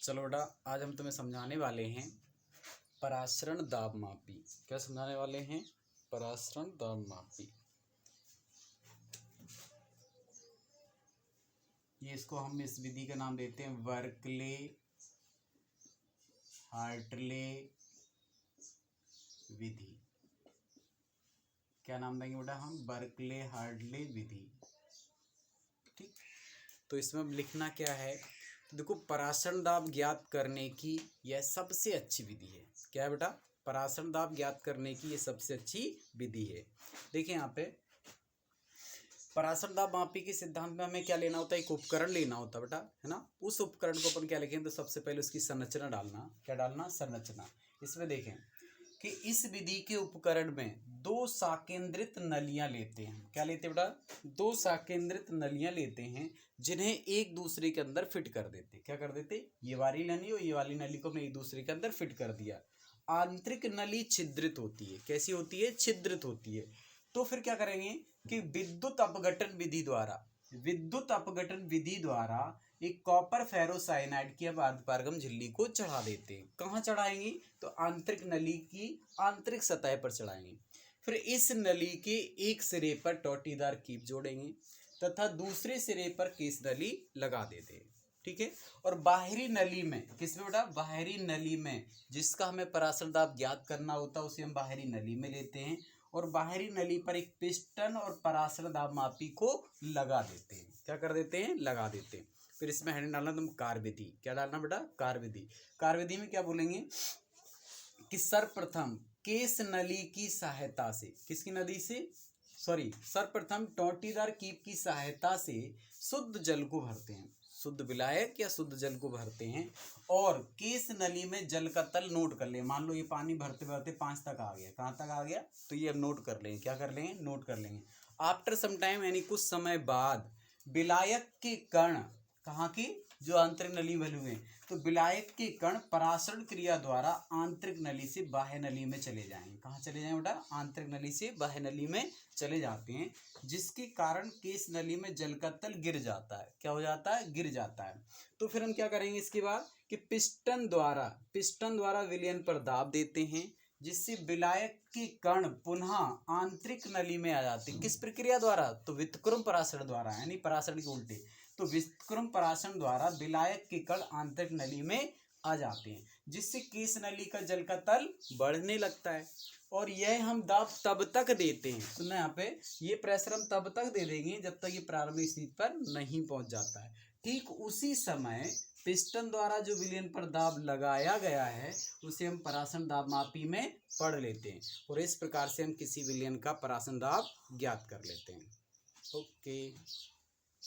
चलो बेटा, आज हम तुम्हें समझाने वाले हैं परासरण दाब मापी। क्या समझाने वाले हैं? परासरण दाब मापी। ये इसको हम इस विधि का नाम देते हैं बर्कले हार्टले विधि। क्या नाम देंगे बेटा हम? बर्कले हार्टले विधि। ठीक, तो इसमें अब लिखना क्या है? देखो, परासरण दाब ज्ञात करने की यह सबसे अच्छी विधि है। क्या है बेटा? परासरण दाब ज्ञात करने की यह सबसे अच्छी विधि है। देखिए यहाँ पे परासरण दाब मापी के सिद्धांत में हमें क्या लेना होता है? एक उपकरण लेना होता है बेटा, है ना। उस उपकरण को अपन क्या लिखें? तो सबसे पहले उसकी संरचना डालना। क्या डालना? संरचना। इसमें देखें कि इस विधि के उपकरण में दो साकेंद्रित नलियां लेते हैं। क्या लेते हैं बेटा? दो साकेंद्रित नलियां लेते हैं जिन्हें एक दूसरे के अंदर फिट कर देते। क्या कर देते? ये वाली नली और ये वाली नली को हमने एक दूसरे के अंदर फिट कर दिया। आंतरिक नली छिद्रित होती है। कैसी होती है? छिद्रित होती है। तो फिर क्या करेंगे कि विद्युत अपघटन विधि द्वारा एक कॉपर फेरोसाइनाइड की अब अर्धपारगम झिल्ली को चढ़ा देते हैं। कहाँ चढ़ाएंगे? तो आंतरिक नली की आंतरिक सतह पर चढ़ाएंगे। फिर इस नली के एक सिरे पर टोटीदार कीप जोड़ेंगे तथा दूसरे सिरे पर केस नली लगा देते हैं। ठीक है। और बाहरी नली में, किसमें बेटा? बाहरी नली में, जिसका हमें परासरण दाब ज्ञात करना होता है उसे हम बाहरी नली में लेते हैं और बाहरी नली पर एक पिस्टन और परासरण दाब मापी को लगा देते हैं। क्या कर देते हैं? लगा देते हैं। फिर इसमें हेडिंग डालना तुम कार्य विधि। क्या डालना बेटा? कार्य विधि। कार्य विधि में क्या बोलेंगे कि सर्वप्रथम केस नली की सहायता से, किसकी नली से? सर्वप्रथम टोटीदार कीप की सहायता से शुद्ध जल को भरते हैं। शुद्ध विलायक या शुद्ध जल को भरते हैं और केस नली में जल का तल नोट कर लें। मान लो ये पानी भरते भरते 5 तक आ गया। कहाँ तक आ गया? तो ये अब नोट कर लेंगे। क्या कर लेंगे? नोट कर लेंगे। आफ्टर सम टाइम, यानी कुछ समय बाद, विलायक के कण, कहाँ की? जो आंतरिक नली भरे हुए हैं, तो विलायक के कण परासरण क्रिया द्वारा आंतरिक नली से बाह्य नली में चले जाएंगे। कहाँ चले जाएंगे बेटा? आंतरिक नली से बाह्य नली में चले जाते हैं, जिसके कारण केस नली में जल का तल गिर जाता है। क्या हो जाता है? गिर जाता है। तो फिर हम क्या करेंगे इसके बाद कि पिस्टन द्वारा विलयन पर दाब देते हैं, जिससे विलायक के कण पुनः आंतरिक नली में आ जाते हैं। किस प्रक्रिया द्वारा? तो व्युत्क्रम परासरण द्वारा, यानी परासरण के उल्टे। तो व्युत्क्रम परासरण द्वारा विलायक के कण आंतरिक नली में आ जाते हैं, जिससे केस नली का जल का तल बढ़ने लगता है। और यह हम दाब तब तक देते हैं, सुनना यहाँ पे, ये प्रेशर हम तब तक दे देंगे जब तक ये प्रारंभिक स्थिति पर नहीं पहुंच जाता है। ठीक उसी समय पिस्टन द्वारा जो विलयन पर दाब लगाया गया है उसे हम परासरण दाब मापी में पढ़ लेते हैं और इस प्रकार से हम किसी विलयन का परासरण दाब ज्ञात कर लेते हैं। ओके।